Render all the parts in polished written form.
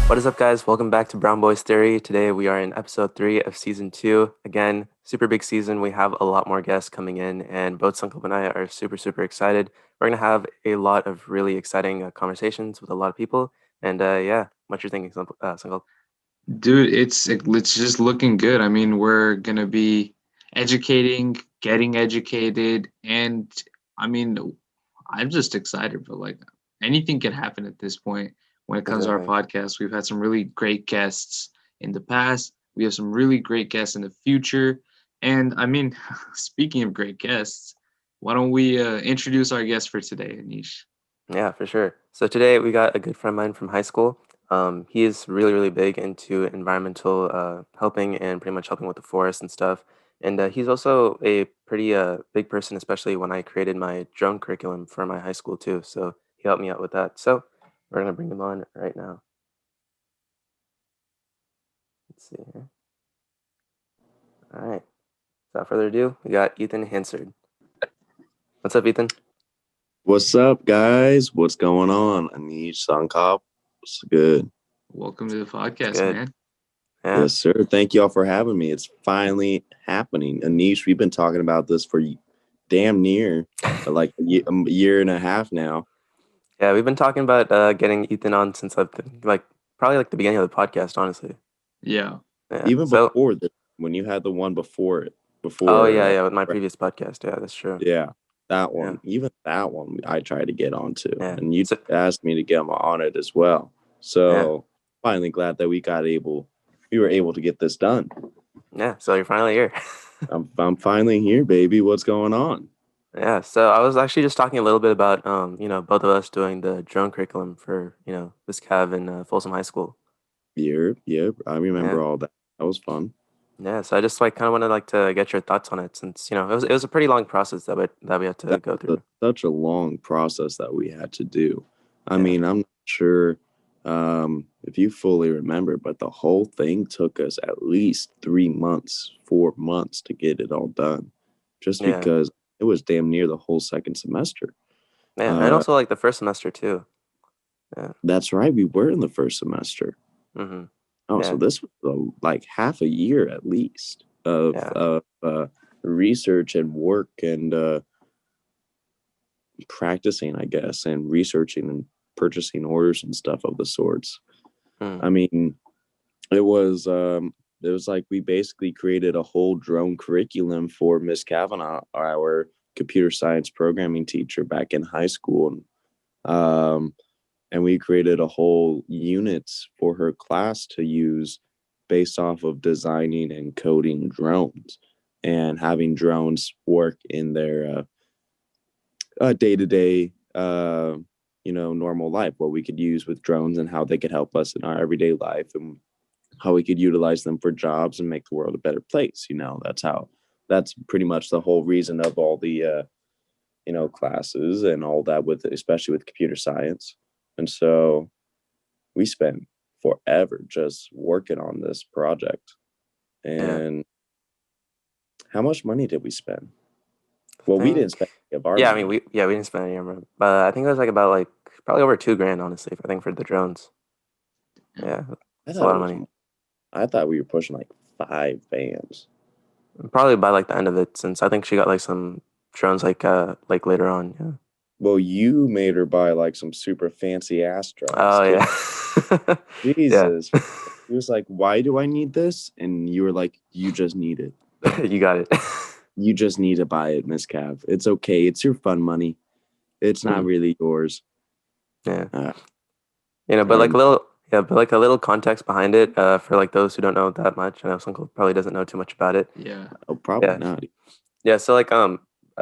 What is up, guys? Welcome back to Brown Boys Theory. Today we are in episode 3 of season 2. Again, super big season. We have a lot more guests coming in, and both Sankalp and I are super excited. We're going to have a lot of really exciting conversations with a lot of people. And yeah, what you're thinking, Sankalp? Dude, it's just looking good. I mean, we're gonna be educating, getting educated, and I mean, I'm just excited, but like anything can happen at this point when it comes to our Exactly. podcast. We've had some really great guests in the past. We have some really great guests in the future. And I mean, speaking of great guests, why don't we introduce our guest for today, Anish? Yeah, for sure. So today we got a good friend of mine from high school. He is really big into environmental helping and pretty much helping with the forest and stuff. And he's also a pretty big person, especially when I created my drone curriculum for my high school too. So he helped me out with that. So we're gonna bring him on right now. Let's see here. All right. Without further ado, we got Ethan Hansard. What's up, Ethan? What's up, guys? What's going on? Anish, SANKALP'S, good. Welcome to the It's podcast, good. man. Yeah. Yes, sir. Thank y'all for having me. It's finally happening. Anish, we've been talking about this for damn near like a year and a half now. Yeah, we've been talking about getting Ethan on since like probably like the beginning of the podcast, honestly. Yeah. Yeah. Even So, before this, when you had the one before it, oh before, yeah, with my previous podcast. Yeah, that's true. yeah, that Yeah, one, even that one, I tried to get onto, yeah. and you So, asked me to get on it as well. yeah, So finally glad that we were able to get this done. yeah. So you're finally here. I'm finally here, baby. What's going on? Yeah. So I was actually just talking a little bit about both of us doing the drone curriculum for this Cav in Folsom High School. Yep. I Yeah. remember all that. That was fun. Yeah. So I just like kind of wanted like to get your thoughts on it since it was a pretty long process that we had to That go was through. such a long process that we had to do. I Yeah. mean, I'm not sure if you fully remember, but the whole thing took us at least 3 months, 4 months to get it all done, just Yeah. because it was damn near the whole second semester. Yeah. And Uh, also like the first semester too. Yeah. that's right. We were in the first semester. Mm-hmm. Oh, so Yeah. this was like half a year at least Yeah. of research and work and practicing, I guess, and researching and purchasing orders and stuff of the sorts. Mm. I mean, it was like we basically created a whole drone curriculum for Miss Kavanaugh, our computer science programming teacher back in high school. And we created a whole unit for her class to use based off of designing and coding drones and having drones work in their day to day, normal life, what we could use with drones and how they could help us in our everyday life and how we could utilize them for jobs and make the world a better place. That's pretty much the whole reason of all the, classes and all that with, especially with computer science. And so we spent forever just working on this project. Yeah. And how much money did we spend? I Well, we think. didn't spend any of our Yeah. I mean, money. we didn't spend any of our, but I think it was like about like probably over 2 grand, honestly. I think for the drones. Yeah, I it's a thought lot it of was money. I thought we were pushing like 5 bands. Probably by like the end of it, since I think she got like some drones like later on. Yeah. Well, you made her buy like some super fancy ass drones. Oh Kid, yeah. Yeah. Jesus. He was like, "Why do I need this?" And you were like, "You just need it. You got it. You just need to buy it, Miss Cav. It's okay. It's your fun money. It's not Mm, really yours." yeah. Uh, But like a and little, yeah, but like a little context behind it, for like those who don't know that much. I know some people probably doesn't know too much about it. Yeah. oh, probably Yeah. not. Yeah. So like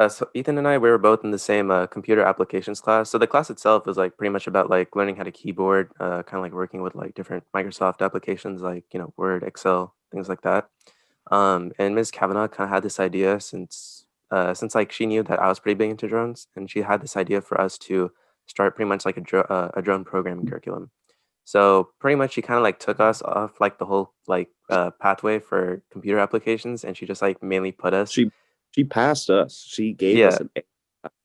so Ethan and I, we were both in the same computer applications class. So the class itself is like pretty much about like learning how to keyboard, kind of like working with like different Microsoft applications like Word, Excel, things like that. And Ms. Kavanaugh kind of had this idea since like she knew that I was pretty big into drones, and she had this idea for us to start pretty much like a drone programming curriculum. So pretty much she kind of like took us off like the whole like pathway for computer applications, and she just like mainly put us. She she passed us. She gave Yeah, us an A.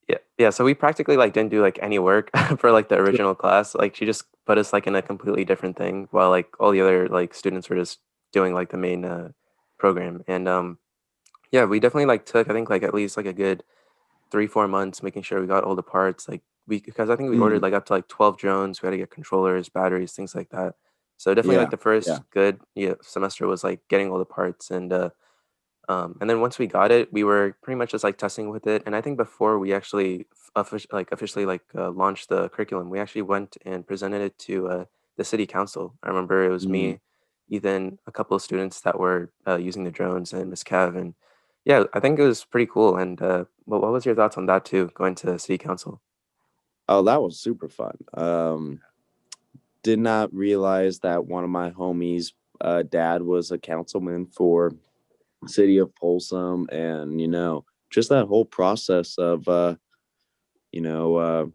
yeah, Yeah, so we practically like didn't do like any work for like the original class. Like she just put us like in a completely different thing while like all the other like students were just doing like the main program. And yeah, we definitely like took I think like at least like a good 3 4 months making sure we got all the parts like we because I think we ordered Mm, like up to like 12 drones. We had to get controllers, batteries, things like that. So definitely like yeah, the yeah. first good semester was like getting all the parts and then once we got it, we were pretty much just like testing with it. And I think before we actually officially like launched the curriculum, we actually went and presented it to the city council. I remember it was Mm. me, Ethan, a couple of students that were using the drones, and Miss Kev. And yeah, I think it was pretty cool. And what was your thoughts on that too, going to city council? Oh, that was super fun. Did not realize that one of my homies' dad was a councilman for city of Folsom, and just that whole process of you know uh,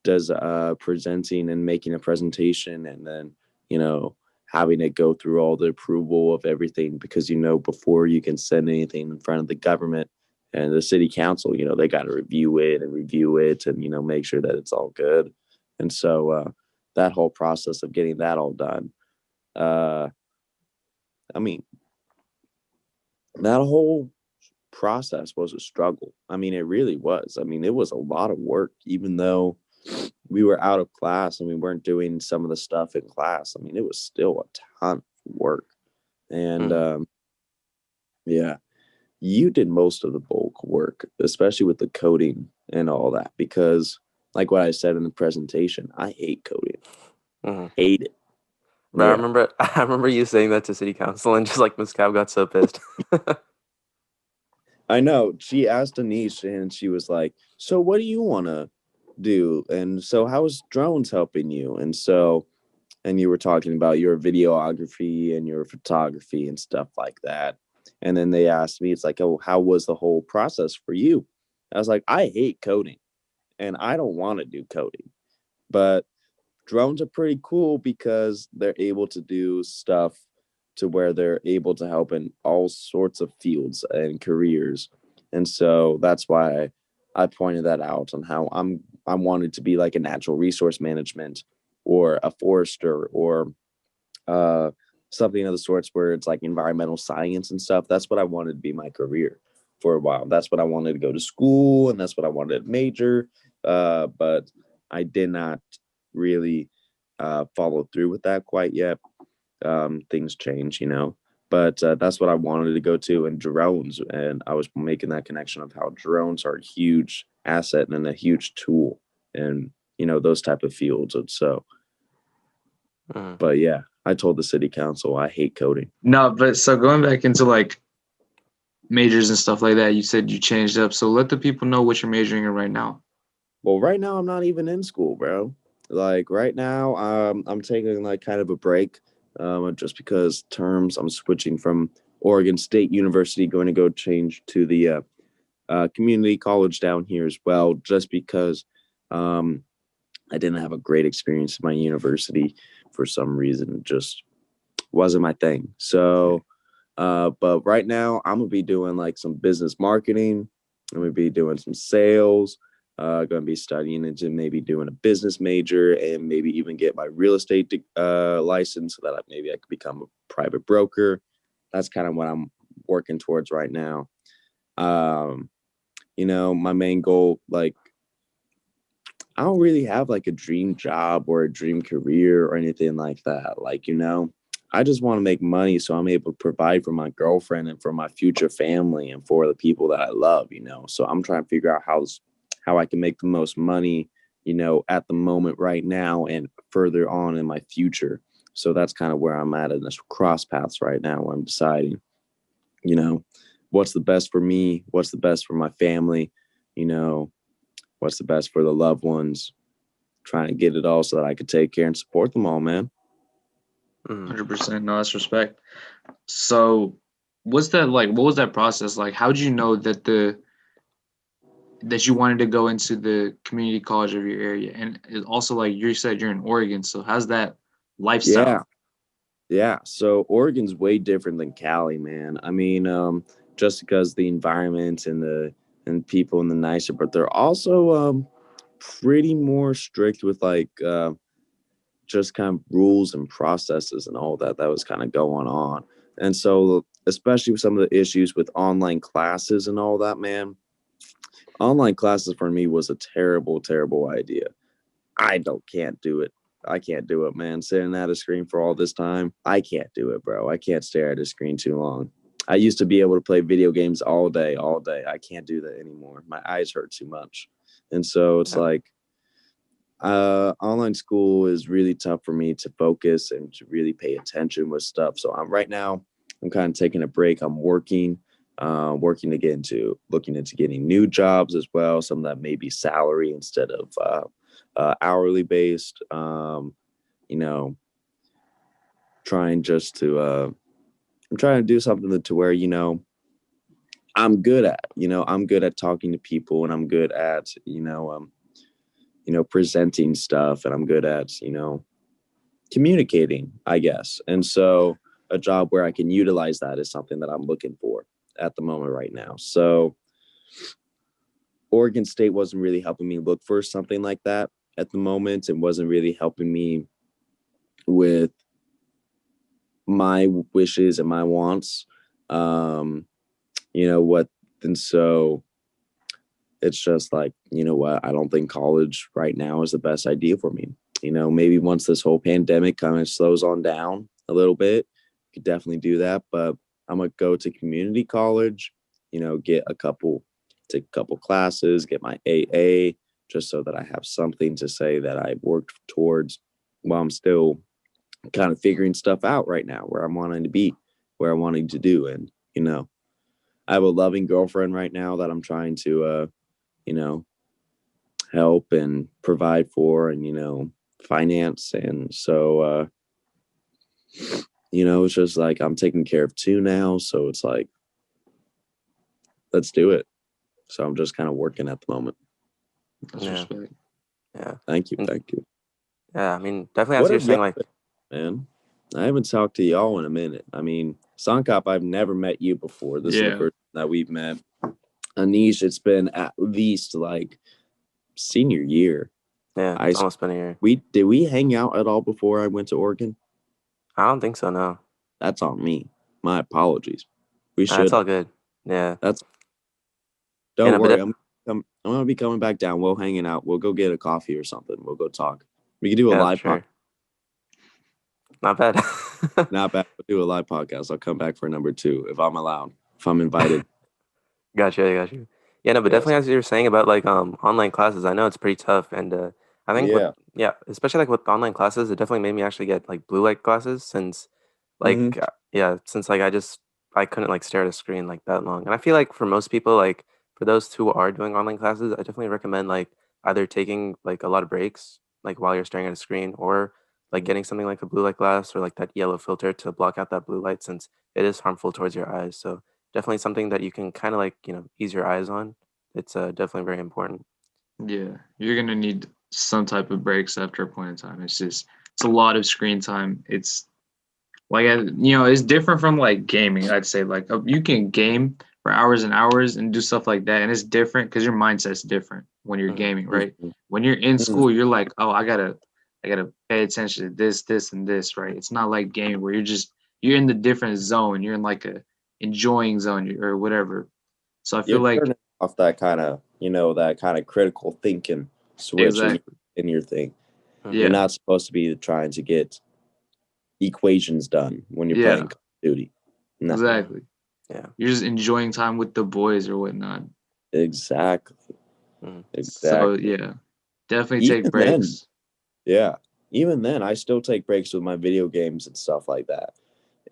does presenting and making a presentation, and then you know having it go through all the approval of everything, because before you can send anything in front of the government and the city council, they got to review it and make sure that it's all good. And so that whole process of getting that all done, uh I mean, that whole process was a struggle. I mean, it really was. I mean, it was a lot of work, even though we were out of class and we weren't doing some of the stuff in class. I mean, it was still a ton of work. And Mhm. yeah, you did most of the bulk work, especially with the coding and all that, because like what I said in the presentation, I hate coding. Mhm. Hate it. But I Yeah. remember I remember you saying that to city council, and just like Miss Kev got so pissed. I know. She asked Anish and she was like, so what do you want to do? And so how's drones helping you? And you were talking about your videography and your photography and stuff like that. And then they asked me, it's like, oh, how was the whole process for you? I was like, I hate coding and I don't want to do coding, but drones are pretty cool because they're able to do stuff to where they're able to help in all sorts of fields and careers. And so that's why I pointed that out on how I wanted to be like a natural resource management or a forester or uh, something of the sorts where it's like environmental science and stuff. That's what I wanted to be my career for a while. That's what I wanted to go to school, and that's what I wanted to major. But I did not really follow through with that quite yet. Things change, But that's what I wanted to go to, and drones. And I was making that connection of how drones are a huge asset and a huge tool, and those type of fields. And so, Mhm. but yeah, I told the city council I hate coding. No, but so going back into like majors and stuff like that, you said you changed up. So let the people know what you're majoring in right now. Well, right now I'm not even in school, bro. Like right now, I'm taking like kind of a break, just because terms. I'm switching from Oregon State University, going to go change to the community college down here as well, just because um, I didn't have a great experience at my university for some reason. It just wasn't my thing. So, but right now I'm gonna be doing like some business marketing. I'm gonna be doing some sales. Gonna be studying into maybe doing a business major and maybe even get my real estate license so that maybe I could become a private broker. That's kind of what I'm working towards right now. Um, my main goal, like I don't really have like a dream job or a dream career or anything like that. Like, I just want to make money so I'm able to provide for my girlfriend and for my future family and for the people that I love. So I'm trying to figure out how I can make the most money, at the moment right now and further on in my future. So that's kind of where I'm at in this cross paths right now where I'm deciding, you know, what's the best for me, what's the best for my family, you know, what's the best for the loved ones, trying to get it all so that I could take care and support them all, man. Mhm. 100%. No, that's respect. So what's that like? What was that process like? How did you know that you wanted to go into the community college of your area? And it also like you said you're in Oregon, so how's that Yeah. lifestyle? Yeah. So Oregon's way different than Cali, man. I mean, just because the environment and and people in the nicer, but they're also pretty more strict with like just kind of rules and processes and all that was kind of going on. And so, especially with some of the issues with online classes and all that, man, online classes for me was a terrible, terrible idea. Can't do it. I can't do it, man. Staring at a screen for all this time, I can't do it, bro. I can't stare at a screen too long. I used to be able to play video games all day, all day. I can't do that anymore. My eyes hurt too much. And so it's like, online school is really tough for me to focus and to really pay attention with stuff. So I'm kind of taking a break. I'm working looking into getting new jobs as well. Some that may be salary instead of hourly based. You know, trying just to I'm trying to do something to where I'm good at. I'm good at talking to people, and I'm good at presenting stuff, and I'm good at communicating, I guess. And so a job where I can utilize that is something that I'm looking for at the moment right now. So Oregon State wasn't really helping me look for something like that at the moment, and wasn't really helping me with my wishes and my wants. And so it's just like, what, I don't think college right now is the best idea for me. Maybe once this whole pandemic kind of slows on down a little bit, could definitely do that. But I'm gonna go to community college, take a couple classes, get my AA, just so that I have something to say that I worked towards while I'm still kind of figuring stuff out right now, where I'm wanting to be, where I'm wanting to do. And, I have a loving girlfriend right now that I'm trying to, help and provide for, and, finance. And so, it's just like I'm taking care of two now. So it's like, let's do it. So I'm just kind of working at the moment. That's respect. Yeah. Thank you. Thank you. Yeah. I mean, definitely as you're saying, like, man, I haven't talked to y'all in a minute. I mean, Sankalp, I've never met you before. This is the first that we've met. Anish, it's been at least like senior year. Yeah, it's almost been a year. Did we hang out at all before I went to Oregon? I don't think so, no. That's on me. My apologies. We should. That's all good. Yeah. Don't worry. I'm gonna be coming back down. We'll hanging out. We'll go get a coffee or something. We'll go talk. We can do a live podcast. Not bad. Not bad. We'll do a live podcast. I'll come back for number 2 if I'm allowed. If I'm invited. Got you. Yeah, no, but definitely as you were saying about like online classes, I know it's pretty tough, and I think especially like with online classes, it definitely made me actually get like blue light glasses since like since like I couldn't like stare at a screen like that long. And I feel like for most people, like for those who are doing online classes, I definitely recommend like either taking like a lot of breaks like while you're staring at a screen, or like getting something like a blue light glass or like that yellow filter to block out that blue light, since it is harmful towards your eyes. So definitely something that you can kind of like, ease your eyes on. It's definitely very important. Yeah, you're gonna need some type of breaks after a point in time. It's a lot of screen time. It's like, it's different from like gaming. I'd say like you can game for hours and hours and do stuff like that, and it's different because your mindset's different when you're gaming, right? When you're in school, you're like, oh, I gotta pay attention to this, and this, right? It's not like gaming where you're in the different zone. You're in like a enjoying zone or whatever. So I feel like off that kind of that kind of critical thinking switch in your thing. You're not supposed to be trying to get equations done when you're playing Call of Duty. No. Exactly. Yeah. You're just enjoying time with the boys or whatnot. Exactly. So yeah, definitely take breaks. Even then, I still take breaks with my video games and stuff like that.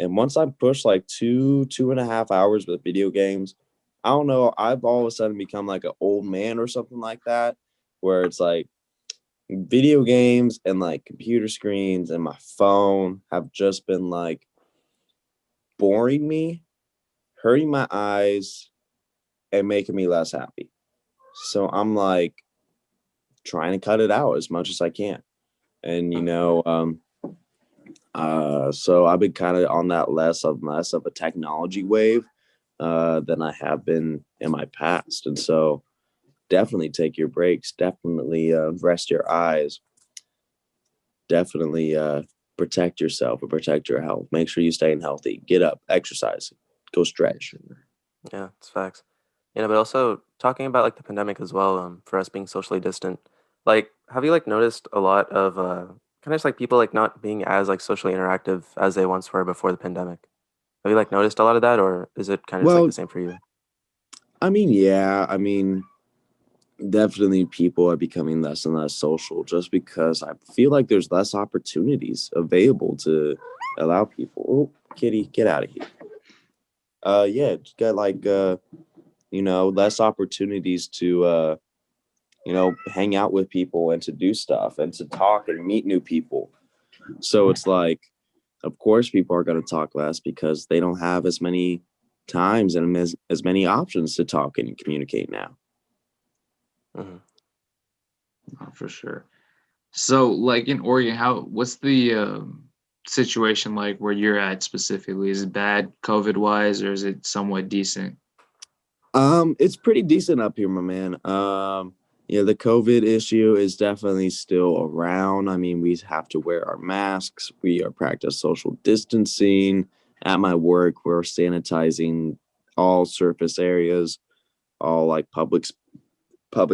And once I push like 2.5 hours with video games, I don't know, I've all of a sudden become like an old man or something like that, where it's like video games and like computer screens and my phone have just been like boring me, hurting my eyes, and making me less happy. So I'm like trying to cut it out as much as I can. And so I've been kind of on that less of a technology wave, than I have been in my past. And so definitely take your breaks, definitely rest your eyes, definitely protect yourself and protect your health. Make sure you staying healthy. Get up, exercise, go stretch. Yeah, it's facts. But also talking about like the pandemic as well, for us being socially distant, like have you like noticed a lot of kind of just like people like not being as like socially interactive as they once were before the pandemic? Have you like noticed a lot of that, or is it kind of just like the Well, same for you? I mean, yeah, I mean, definitely people are becoming less and less social just because I feel like there's less opportunities available to allow people. Oh, kitty, get out of here. Yeah, just got like less opportunities to hang out with people and to do stuff and to talk and meet new people. So it's like, of course, people are going to talk less because they don't have as many times and as many options to talk and communicate now. Hmm. Oh, for sure. So, like in Oregon, what's the situation like where you're at specifically? Is it bad COVID wise, or is it somewhat decent? It's pretty decent up here, my man. Yeah, the COVID issue is definitely still around. I mean, we have to wear our masks. We are practice social distancing. At my work, we're sanitizing all surface areas, all like public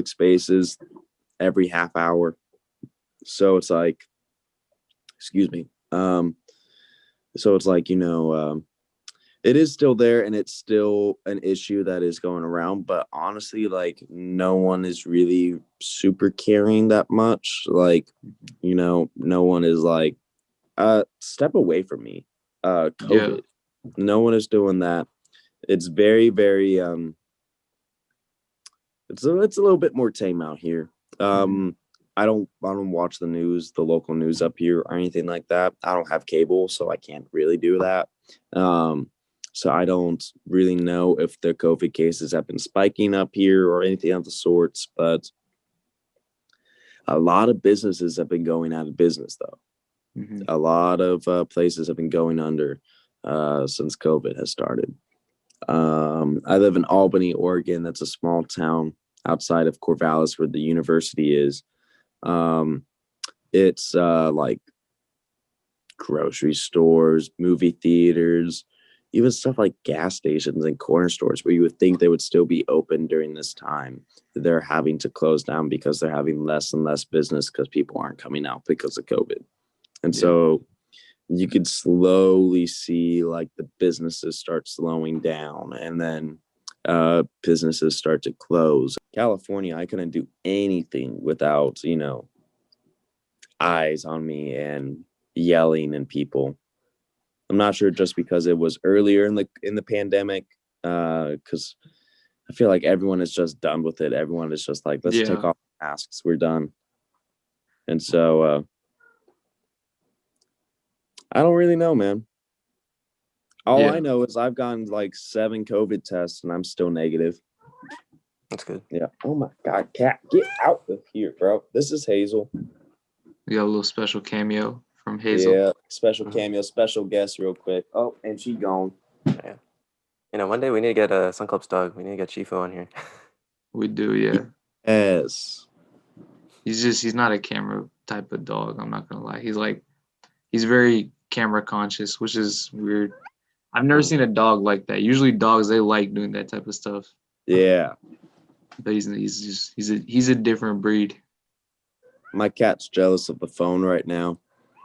spaces every half hour. So it's like, excuse me. So it's like, it is still there and it's still an issue that is going around, but honestly, like no one is really super caring that much. Like, no one is like, step away from me. Yeah. COVID. No one is doing that. It's very, very it's a little bit more tame out here. Mhm. I don't watch the news, the local news up here or anything like that. I don't have cable, so I can't really do that. So I don't really know if the COVID cases have been spiking up here or anything of the sorts, but a lot of businesses have been going out of business though. Mhm. A lot of places have been going under since COVID has started. I live in Albany, Oregon. That's a small town outside of Corvallis where the university is. Um, it's like grocery stores, movie theaters, even stuff like gas stations and corner stores where you would think they would still be open during this time. They're having to close down because they're having less and less business because people aren't coming out because of COVID. And Yeah. so you could slowly see like the businesses start slowing down and then businesses start to close. California, I couldn't do anything without, eyes on me and yelling and people. I'm not sure just because it was earlier in the pandemic, because I feel like everyone is just done with it. Everyone is just like, let's take Yeah. off masks. We're done. And so I don't really know, man. All I Yeah. know is I've gotten like 7 COVID tests and I'm still negative. That's good. Yeah. Oh my God, cat, get out of here, bro. This is Hazel. We got a little special cameo from Hazel. Yeah. Special Hmm. cameo, special guest, real quick. Oh, and she gone. Yeah. One day we need to get a SANKALP'S dog. We need to get Shifu on here. We do, yeah. Yes. He's not a camera type of dog, I'm not gonna lie. He's very camera conscious, which is weird. I've never Mm. seen a dog like that. Usually dogs they like doing that type of stuff. Yeah. But he's a different breed. My cat's jealous of the phone right now.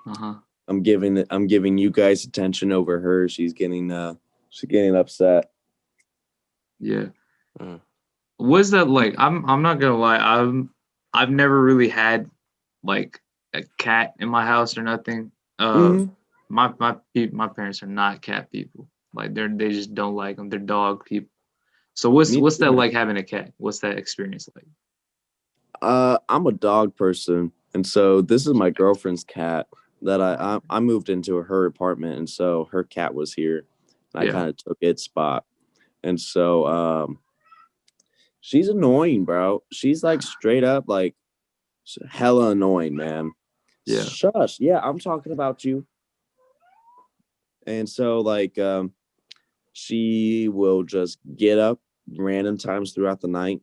Uh-huh. I'm giving you guys attention over her. She's getting upset. Yeah. Mm. What's that like? I'm not gonna lie. I've never really had like a cat in my house or nothing. Mm-hmm. My parents are not cat people. Like they just don't like them. They're dog people. So what's that like having a cat? What's that experience like? I'm a dog person, and so this is my girlfriend's cat that I moved into her apartment, and so her cat was here, and I Yeah. kind of took its spot, and so she's annoying, bro. She's like straight up like hella annoying, man. Yeah. Shush, yeah, I'm talking about you. And so like She will just get up random times throughout the night,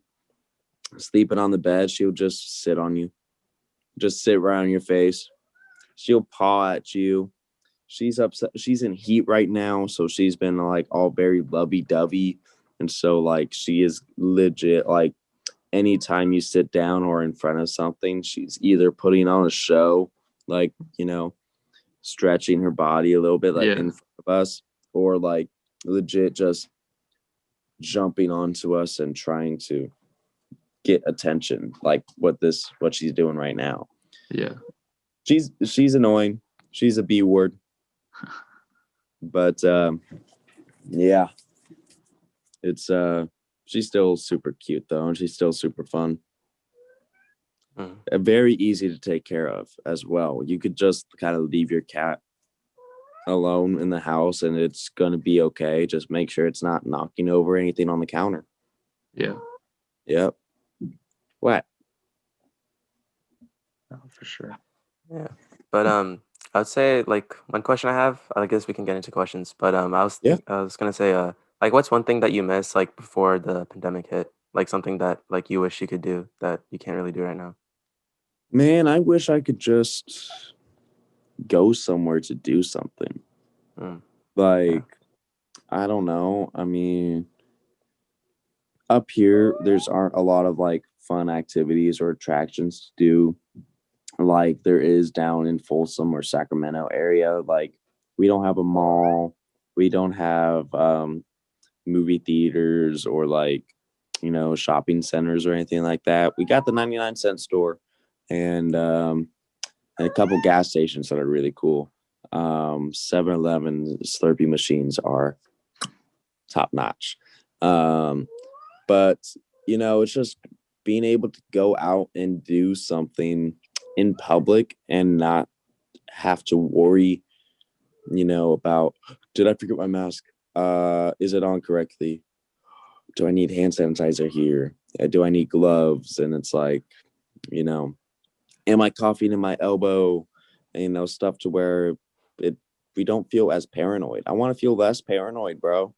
sleeping on the bed. She'll just sit on you, just sit right on your face. She'll paw at you. She's upset. She's in heat right now, so she's been like all very lovey-dovey, and so like she is legit like anytime you sit down or in front of something, she's either putting on a show, like, stretching her body a little bit, like Yeah. in front of us, or like legit just jumping onto us and trying to get attention, like what she's doing right now. Yeah. She's annoying. She's a B word. But yeah, it's she's still super cute though, and she's still super fun. Very easy to take care of as well. You could just kind of leave your cat alone in the house and it's gonna be okay. Just make sure it's not knocking over anything on the counter. Yeah. Yep. What? No, for sure. Yeah. But I would say like one question I have, I guess we can get into questions, but Yeah. I was gonna say like what's one thing that you miss like before the pandemic hit? Like something that like you wish you could do that you can't really do right now. Man, I wish I could just go somewhere to do something. Mm. Like, I don't know. I mean, up here, there's aren't a lot of like fun activities or attractions to do like there is down in Folsom or Sacramento area. Like, we don't have a mall. We don't have movie theaters or like, shopping centers or anything like that. We got the 99-cent store and a couple gas stations that are really cool. 7-Eleven Slurpee machines are top notch. But it's just being able to go out and do something in public and not have to worry, about, did I forget my mask? Is it on correctly? Do I need hand sanitizer here? Do I need gloves? And it's like, you know, am I coughing in my elbow? And, stuff to where it we don't feel as paranoid. I want to feel less paranoid, bro.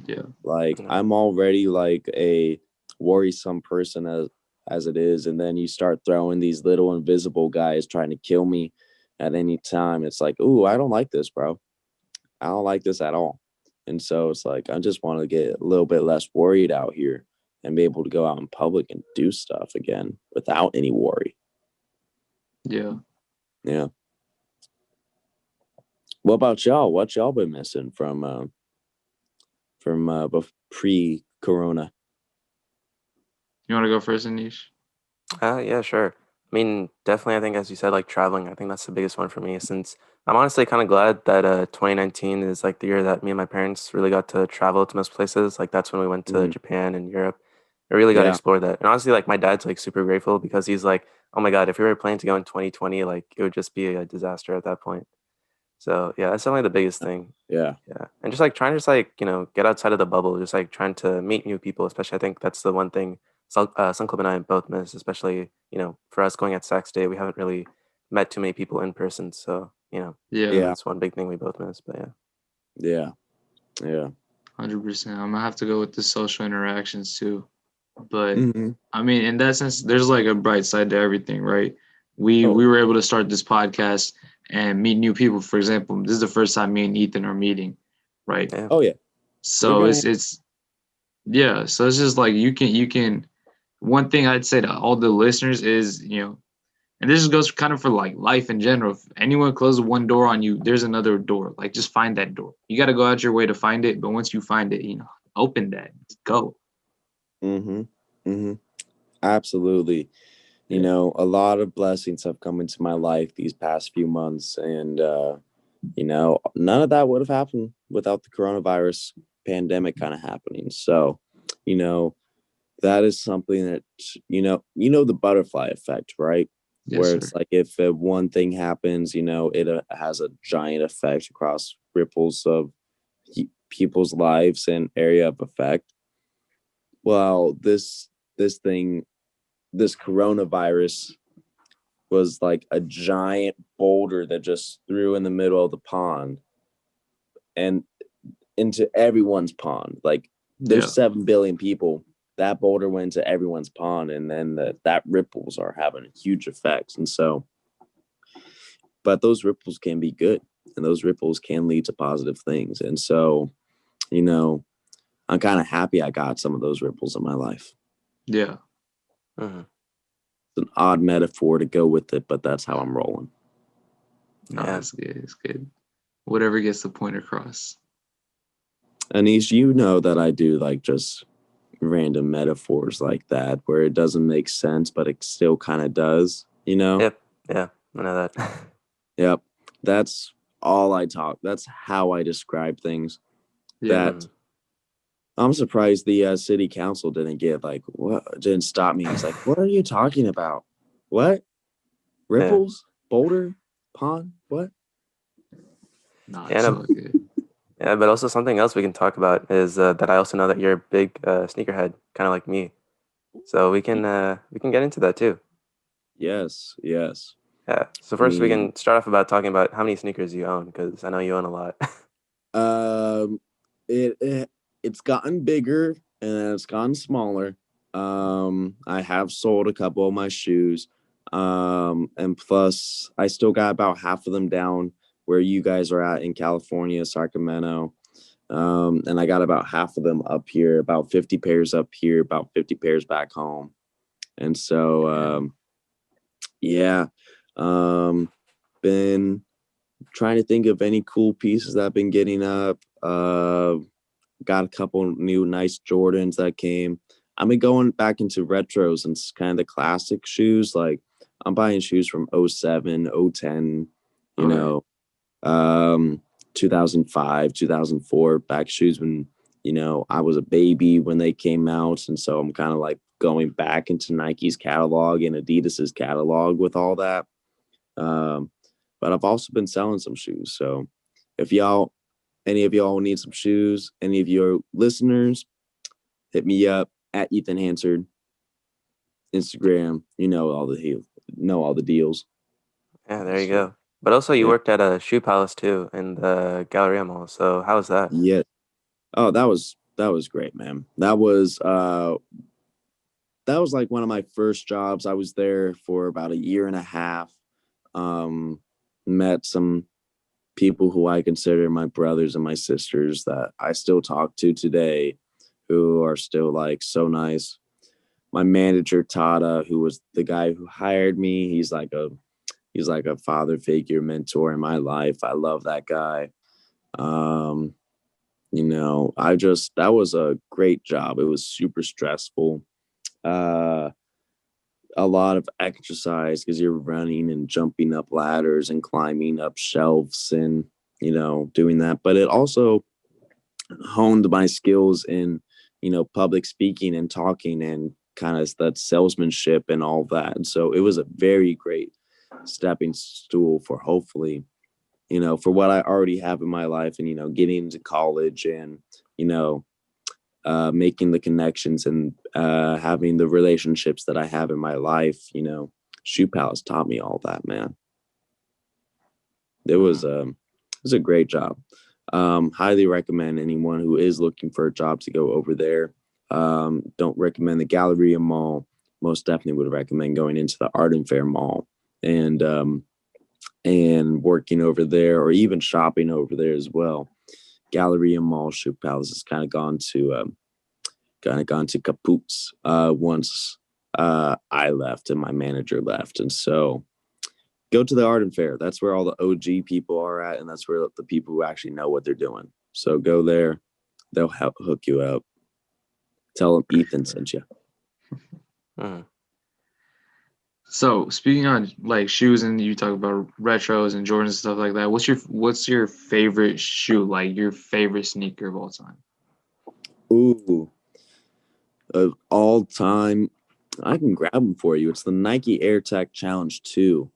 Yeah. Like Yeah. I'm already like a worrisome person as it is, and then you start throwing these little invisible guys trying to kill me at any time. It's like, ooh, I don't like this, bro. I don't like this at all. And so it's like I just want to get a little bit less worried out here and be able to go out in public and do stuff again without any worry. Yeah. Yeah. What about y'all? What y'all been missing from pre-corona? You want to go first, Anish? Yeah, sure. I mean, definitely, I think, as you said, like traveling, I think that's the biggest one for me since I'm honestly kind of glad that 2019 is like the year that me and my parents really got to travel to most places. Like, that's when we went to Mhm. Japan and Europe. I really got to Yeah. explore that. And honestly, like, my dad's like super grateful because he's like, oh my God, if we were planning to go in 2020, like, it would just be a disaster at that point. So, yeah, that's definitely the biggest thing. Yeah. Yeah. And just like trying to just like, get outside of the bubble, just like trying to meet new people, especially I think that's the one thing Sunklub and I both miss, especially, for us going at Sax Day, we haven't really met too many people in person. So, Yeah. Yeah. that's one big thing we both miss. But yeah. Yeah. Yeah. 100%. I'm gonna have to go with the social interactions too. But Mhm. I mean, in that sense, there's like a bright side to everything, right? We Oh. were able to start this podcast and meet new people. For example, this is the first time me and Ethan are meeting, right? Yeah. Oh yeah. We're So gonna it's yeah. So it's just like you can. One thing I'd say to all the listeners is, and this just goes kind of for like life in general. If anyone closes one door on you, there's another door. Like just find that door. You got to go out your way to find it, but once you find it, open that. Just go. Mm-hmm. Mm-hmm. Absolutely. Yeah. A lot of blessings have come into my life these past few months, and none of that would have happened without the coronavirus pandemic kind of happening. So, you know, that is something that the butterfly effect, right? Yes, Where sir. it's like if one thing happens, it has a giant effect across ripples of people's lives and area of effect. Well, this coronavirus was like a giant boulder that just threw in the middle of the pond, and into everyone's pond. Like there's 7 billion people. That boulder went into everyone's pond, and then that ripples are having huge effects. And so, but those ripples can be good, and those ripples can lead to positive things. And so, you know, I'm kind of happy I got some of those ripples in my life. Yeah. Mhm. It's an odd metaphor to go with it, but that's how I'm rolling. No, Yeah. it's good. It's good. Whatever gets the point across. Anish, you know that I do like just random metaphors like that where it doesn't make sense, but it still kind of does, you know? Yep. Yeah. I know that. Yep. That's all I talk. That's how I describe things. Yeah. That I'm surprised the city council didn't get like, what? Didn't stop me. He's like, what are you talking about? What? Ripples? Boulder? Pond? What? Nah, Yeah, it's no, all good. yeah, but also something else we can talk about is that I also know that you're a big sneakerhead, kind of like me. So we can get into that too. Yes, yes. Yeah. So I first we mean, can start off about talking about how many sneakers you own, because I know you own a lot. um, it's gotten bigger and it's gotten smaller. I have sold a couple of my shoes. And plus I still got about half of them down where you guys are at in California, Sacramento. And I got about half of them up here, about 50 pairs up here, about 50 pairs back home. And so, yeah, been trying to think of any cool pieces that I've been getting up. Got a couple new nice Jordans that came. I've been going back into retros and kind of the classic shoes. Like I'm buying shoes from '07, '10, you Okay. know, 2005, 2004, back shoes when, I was a baby when they came out. And so I'm kind of like going back into Nike's catalog and Adidas's catalog with all that. Um, but I've also been selling some shoes. So if any of y'all need some shoes, any of your listeners, hit me up at Ethan Hansard, Instagram. Know all the deals. Yeah, there you go. But also you Yeah. worked at a Shoe Palace too in the Galleria Mall. So how was that? Yeah. Oh, that was great, man. That was like one of my first jobs. I was there for about a year and a half. Um, Met some people who I consider my brothers and my sisters that I still talk to today, who are still like so nice. My manager Tada, who was the guy who hired me, he's like a father figure mentor in my life. I love that guy. Um, that was a great job. It was super stressful. Uh, a lot of exercise because you're running and jumping up ladders and climbing up shelves and doing that. But it also honed my skills in public speaking and talking and kind of that salesmanship and all that. And so it was a very great stepping stool for hopefully for what I already have in my life and getting into college and you know making the connections and having the relationships that I have in my life. Shoe Palace taught me all that, man. It was a great job. Highly recommend anyone who is looking for a job to go over there. Don't recommend the Galleria Mall. Most definitely would recommend going into the Art and Fair Mall and working over there, or even shopping over there as well. Galleria Mall, Shoe Palace has kind of gone to kapoots once I left and my manager left, and so go to the Art and Fair. That's where all the OG people are at, and that's where the people who actually know what they're doing. So go there. They'll help hook you up. Tell them Ethan sent you. Mhm. So speaking on like shoes, and you talk about retros and Jordans and stuff like that. What's your favorite shoe? Like your favorite sneaker of all time? Ooh, of all time, I can grab them for you. It's the Nike Air Tech Challenge 2.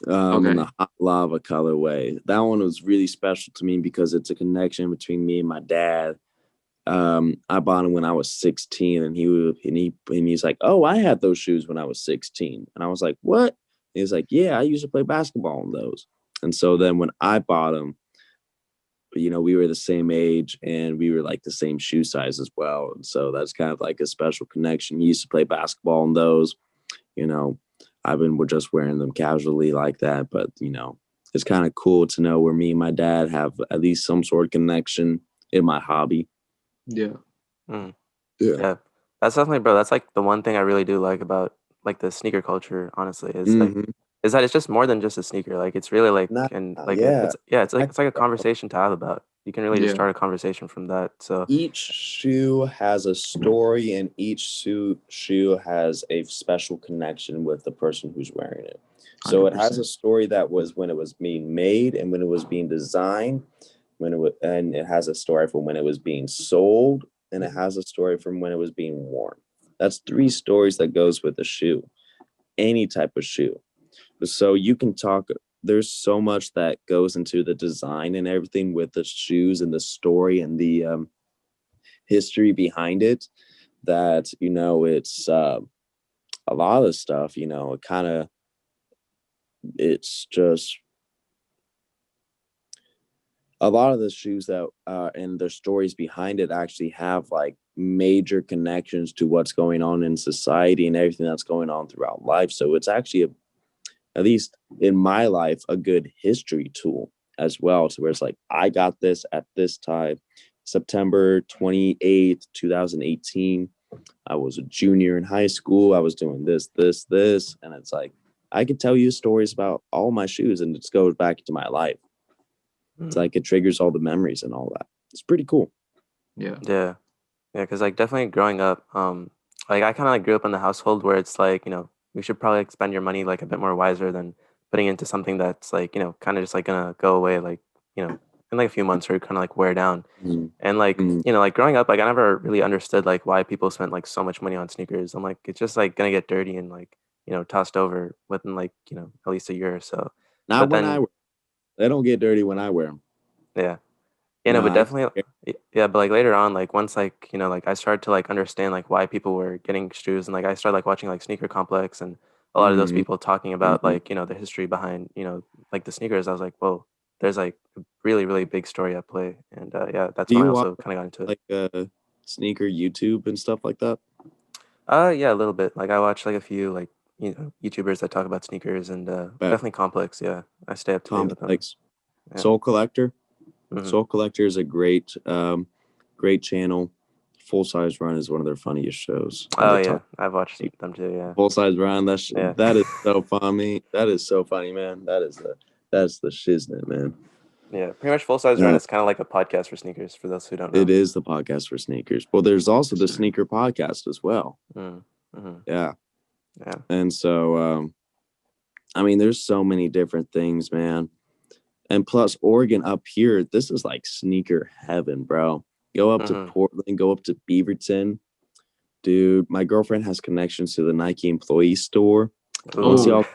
In Okay. the hot lava colorway. That one was really special to me because it's a connection between me and my dad. I bought him when I was 16, and he's like, "Oh, I had those shoes when I was 16," and I was like, "What?" And he's like, "Yeah, I used to play basketball in those." And so then when I bought them, you know, we were the same age and we were like the same shoe size as well. And so that's kind of like a special connection. He used to play basketball in those, you know, I've been just wearing them casually like that. But, you know, it's kind of cool to know where me and my dad have at least some sort of connection in my hobby. Yeah. Mm. Yeah. Yeah, that's definitely, bro. That's like the one thing I really do like about like the sneaker culture, honestly, is like Mm-hmm. is that it's just more than just a sneaker. Like it's really like Not, and like yeah. it's yeah, it's like a conversation to have about. You can really just Yeah. start a conversation from that. So Each shoe has a story, and each shoe has a special connection with the person who's wearing it. So it has a 100%. story that was when it was being made and when it was being designed, when it was, and it has a story from when it was being sold, and it has a story from when it was being worn. That's three stories that goes with a shoe, any type of shoe. So you can talk, there's so much that goes into the design and everything with the shoes and the story and the history behind it, that, you know, it's a lot of the stuff, you know, it kind of, it's just a lot of the shoes that and their stories behind it actually have like major connections to what's going on in society and everything that's going on throughout life. So it's actually at least in my life, a good history tool as well. To where it's like, I got this at this time, September 28th, 2018. I was a junior in high school. I was doing this. And it's like, I could tell you stories about all my shoes and it just goes back into my life. It's mm, like it triggers all the memories and all that. It's pretty cool. Yeah. yeah, yeah, because like definitely growing up, like I kind of like grew up in the household where it's like you should probably like, spend your money like a bit more wiser than putting into something that's like kind of just like gonna go away like in like a few months or kind of like wear down. Mm, And like, mm, like growing up, like I never really understood like why people spent like so much money on sneakers. I'm like, it's just like gonna get dirty and like, tossed over within like, at least a year or so. not But when I then, wear. They don't get dirty when I wear them. yeah, No, but I definitely, care. yeah, but like later on, like once like, like I started to like understand like why people were getting shoes and like I started like watching like Sneaker Complex and a lot of those Mhm, people talking about mhm. like, the history behind, like the sneakers. I was like, whoa, there's like a really, really big story at play. And yeah, that's Do when I you watch also kind of got into it. like sneaker YouTube and stuff like that? Yeah, a little bit. Like I watch like a few like YouTubers that talk about sneakers and But definitely Complex. Yeah, I stay up to date with them. Complex, Yeah. Soul Collector. Hmm. Soul Collector is a great channel. Full Size Run is one of their funniest shows, and Oh they talk yeah, I've watched them too. Yeah. Full Size Run. Yeah. That is so funny. That is so funny, man. That's the shiznit, man. Yeah. Pretty much Full Size Run Uh, is kind of like a podcast for sneakers for those who don't it know. is the podcast for sneakers. Well, there's also Yes, the sir. sneaker podcast as well. Mm. Hmm. Yeah, Yeah. and so I mean, there's so many different things, man. And plus, Oregon up here, this is like sneaker heaven, bro. Go up to Hmm. Portland, go up to Beaverton. Dude, my girlfriend has connections to the Nike employee store. Once Ooh. Oh, y'all,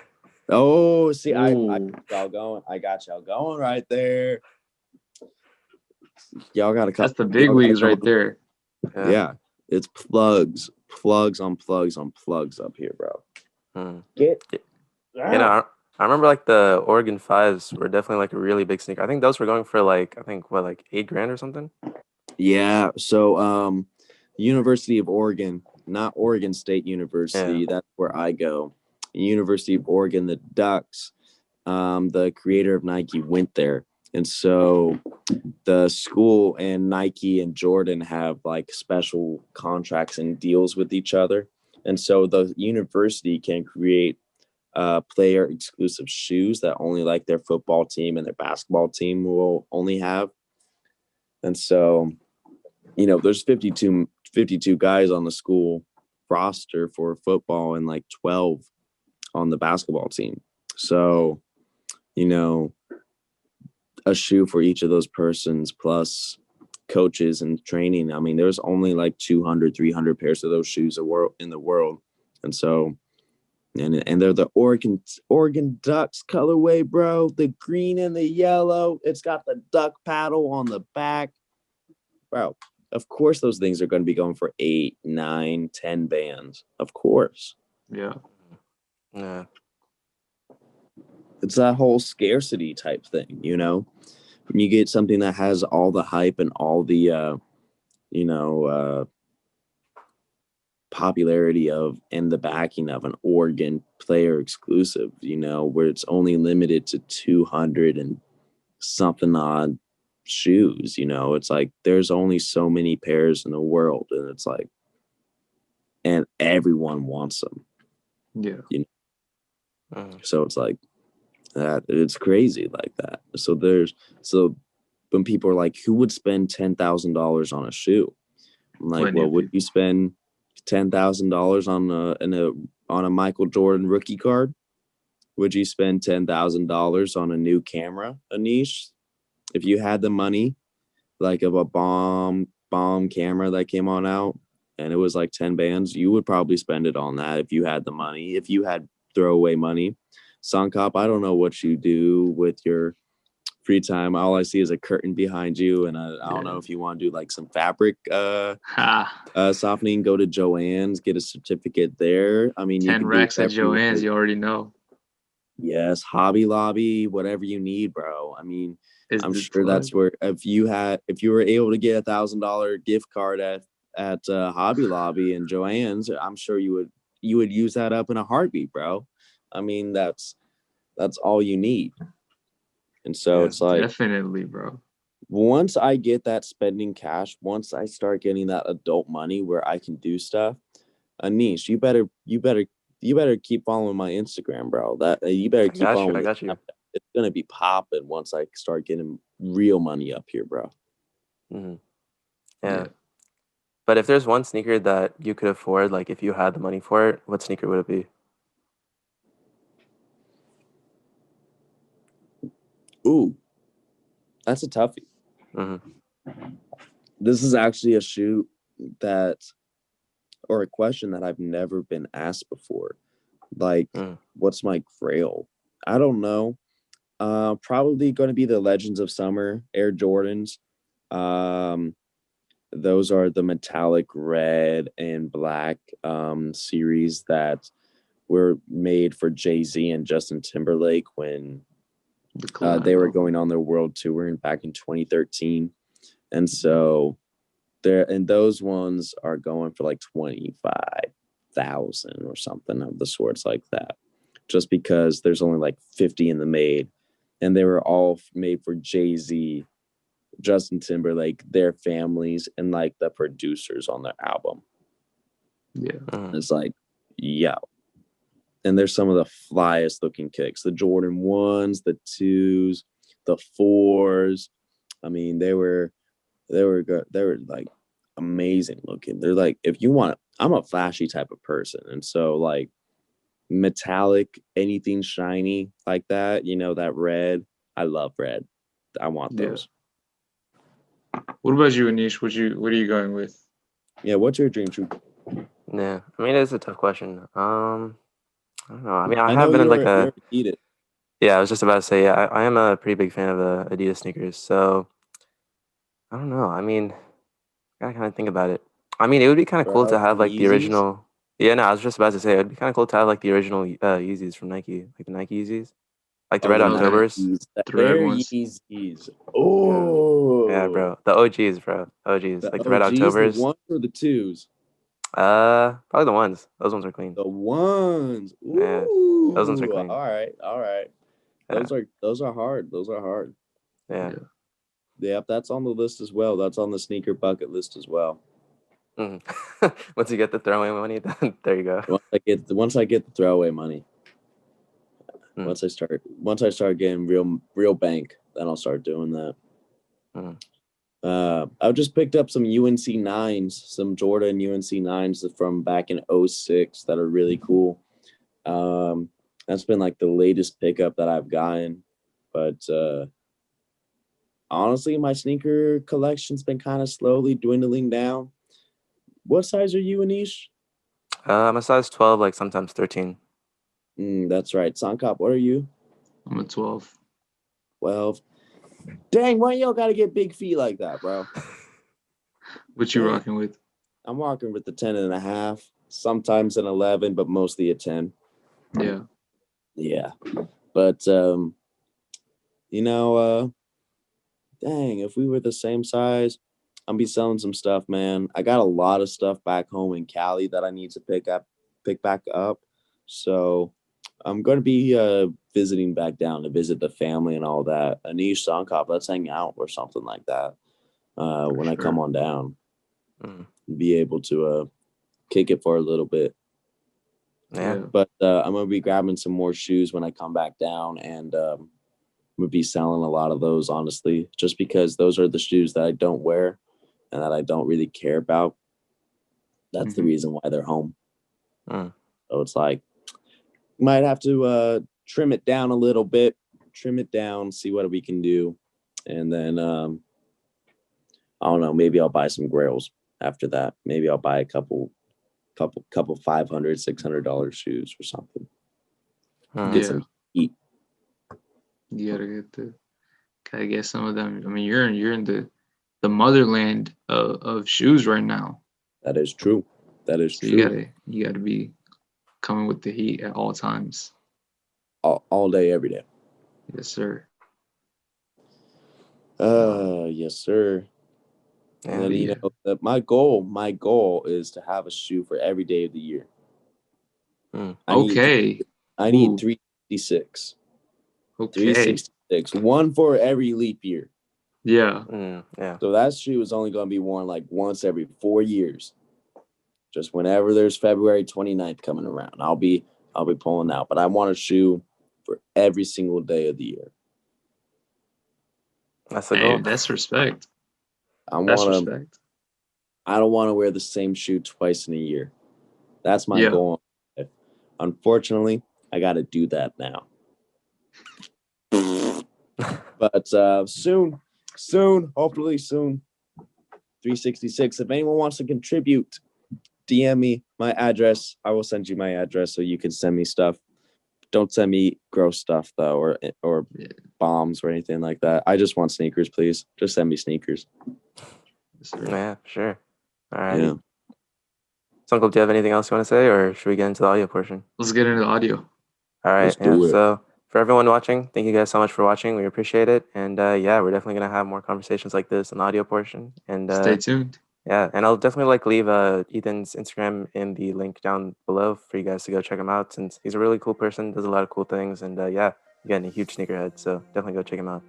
oh, see, I oh, y'all going, I got y'all going right there. Y'all gotta come, that's the big y'all gotta leagues come. right there. Yeah. Yeah, it's plugs on plugs on plugs up here, bro. Mm. Get Y- ah. I remember like the Oregon Fives were definitely like a really big sneaker. I think those were going for like I think what like 8 grand or something. Yeah, so University of Oregon, not Oregon State Yeah. University, that's where I go. University of Oregon, the Ducks, the creator of Nike went there. And so the school and Nike and Jordan have like special contracts and deals with each other. And so the university can create player exclusive shoes that only like their football team and their basketball team will only have. And so, you know, there's 52 guys on the school roster for football and like 12 on the basketball team. So, you know, a shoe for each of those persons plus coaches and training. I mean, there's only like 200, 300 pairs of those shoes in the world. And so, and they're the Oregon Ducks colorway, bro. The green and the yellow. It's got the duck paddle on the back, bro. Of course, those things are going to be going for 8, 9, 10 bands. Of course, Yeah. Yeah. it's that whole scarcity type thing, you know. You get something that has all the hype and all the you know, popularity of and the backing of an Oregon player exclusive, where it's only limited to 200 and something odd shoes. It's like there's only so many pairs in the world, and it's like, and everyone wants them. Yeah. So it's like that. It's crazy like that. So when people are like, who would spend $10,000 on a shoe? I'm like, Plenty well, of would people. you spend $10,000 on a Michael Jordan rookie card? Would you spend $10,000 on a new camera, Anish? If you had the money, like of a bomb camera that came on out, and it was like 10 bands, you would probably spend it on that if you had the money. If you had throwaway money, Sankalp, I don't know what you do with your free time. All I see is a curtain behind you, and I don't know if you want to do like some fabric softening. Go to Joann's, get a certificate there. I mean, you 10 can do racks at whatever you want. Joann's, you already know. Yes, Hobby Lobby, whatever you need, bro. I mean, Is I'm the sure plug. that's where if you were able to get $1,000 gift card at Hobby Lobby and Joann's, I'm sure you would use that up in a heartbeat, bro. I mean, that's all you need. And so it's like, definitely, bro. once I get that spending cash, once I start getting that adult money where I can do stuff, Anish, you better keep following my Instagram, bro. That you better keep following. I got you. It's gonna be popping once I start getting real money up here, bro. Yeah. But if there's one sneaker that you could afford, like if you had the money for it, what sneaker would it be? Ooh, that's a toughie. This is actually a shoe or a question that I've never been asked before. Like, what's my grail? I don't know. Probably going to be the Legends of Summer Air Jordans. Those are the metallic red and black series that were made for Jay-Z and Justin Timberlake when they were going on their world tour back in 2013. And so those ones are going for like 25,000 or something of the sorts like that, just because there's only like 50 in the made, and they were all made for Jay-Z, Justin Timberlake, their families, and like the producers on their album. It's like, yo. And there's some of the flyest looking kicks, the Jordan 1s, the 2s, the 4s. I mean, they were good. They were like amazing looking. They're like, if you want, I'm a flashy type of person, and so like metallic, anything shiny like that, that red. I love red. I want those. What about you, Anish? What are you going with? Yeah, what's your dream shoe? Yeah, I mean, it's a tough question. I don't know. I mean, I know have been in like you're Adidas. Yeah, I was just about to say, yeah, I am a pretty big fan of Adidas sneakers. So I don't know. I mean, I gotta kind of think about it. I mean, it would be kind of cool to have like the Yeezys? original. Yeah, no, I was just about to say it'd be kind of cool to have like the original Yeezys from Nike, like the Nike Yeezys, like the Red Octobers. The Air Yeezys. Oh, yeah, bro, the OGs, bro, OGs, like the Red OGs, Octobers. the 1s or the 2s? Probably the ones. Those ones are clean. The 1s. Ooh, yeah, those ones are clean. All right. Those are hard. Yeah. Yep, that's on the list as well. That's on the sneaker bucket list as well. Once you get the throwaway money, then there you go. Once I get the throwaway money. Once I start getting real bank, then I'll start doing that. I've just picked up some UNC 9s, some Jordan UNC 9s from back in 06 that are really cool. That's been like the latest pickup that I've gotten. But honestly, my sneaker collection's been kind of slowly dwindling down. What size are you, Anish? I'm a size 12, like sometimes 13. That's right. Sankalp, what are you? I'm a 12. 12. Dang, why y'all gotta get big feet like that, bro? What you rocking with? I'm rocking with the 10.5, sometimes an 11, but mostly a 10. Yeah. But dang, if we were the same size, I'd be selling some stuff, man. I got a lot of stuff back home in Cali that I need to pick back up. So I'm going to be visiting back down to visit the family and all that. Anish, SANKALP, let's hang out or something like that For when I come sure. on down. Mm. Be able to kick it for a little bit. Yeah. But I'm going to be grabbing some more shoes when I come back down, and I'm going to be selling a lot of those, honestly, just because those are the shoes that I don't wear and that I don't really care about. That's the reason why they're home. Mm. So it's like, might have to trim it down a little bit, see what we can do. And then, I don't know, maybe I'll buy some grails after that. Maybe I'll buy a couple $500, $600 shoes or something. Mm. Get some heat. You gotta get some of them. I mean, you're in the motherland of shoes right now. That is true. That is So true. you gotta be coming with the heat at all times. All day, every day. Yes, sir. Yes, sir. Yeah. And then, you know, that my goal is to have a shoe for every day of the year. Mm. I need Ooh. 366. Okay. 366. One for every leap year. Yeah. Yeah. So that shoe is only going to be worn like once every 4 years. Just whenever there's February 29th coming around, I'll be pulling out. But I want a shoe for every single day of the year. That's the Hey, goal. that's respect. I That's don't want to wear the same shoe twice in a year. That's my goal. Unfortunately, I got to do that now. But soon, hopefully soon, 366. If anyone wants to contribute, DM me my address. I will send you my address so you can send me stuff. Don't send me gross stuff though, or bombs or anything like that. I just want sneakers, please. Just send me sneakers. Yeah, sure. All right. Yeah. So, Uncle, do you have anything else you want to say, or should we get into the audio portion? Let's get into the audio. All right. Let's do it. So, for everyone watching, thank you guys so much for watching. We appreciate it. And yeah, we're definitely gonna have more conversations like this in the audio portion. And Stay tuned. yeah, and I'll definitely like leave Ethan's Instagram in the link down below for you guys to go check him out, since he's a really cool person, does a lot of cool things, and yeah, again, a huge sneakerhead. So definitely go check him out.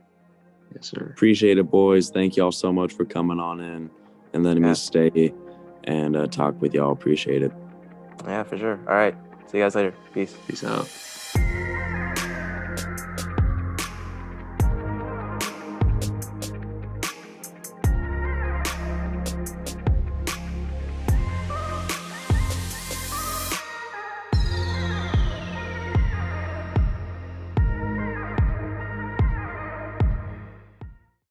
Yes, sir. Appreciate it, boys. Thank y'all so much for coming on in and letting me stay and talk with y'all. Appreciate it. Yeah, for sure. All right. See you guys later. Peace. Peace out.